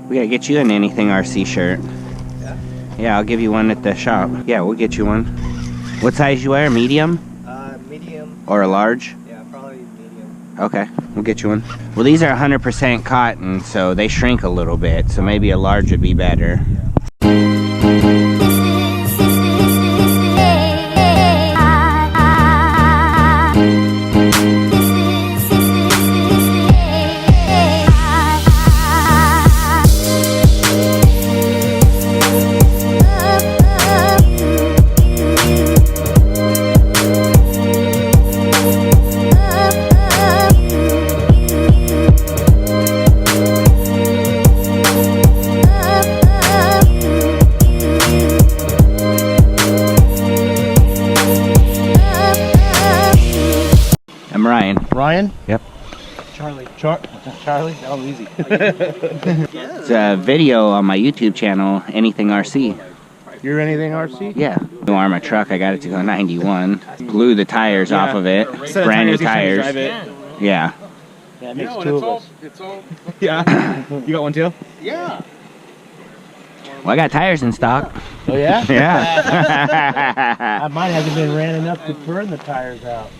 We gotta get you an Anything RC shirt. Yeah? Yeah, I'll give you one at the shop. Yeah, we'll get you one. What size you wear? Medium? Medium. Or a large? Yeah, probably medium. Okay, we'll get you one. Well, these are 100% cotton, so they shrink a little bit, so maybe a large would be better. Ryan? Yep. Charlie. Charlie? That was easy. It's a video on my YouTube channel, Anything RC. You're Anything RC? Yeah. New Arma truck, I got it to go 91. Blew the tires off of it. Brand new tires. Yeah. Yeah, it makes two of us. Yeah. You got one too? Yeah. Well, I got tires in stock. Oh yeah? Yeah. Mine hasn't been ran enough to burn the tires out.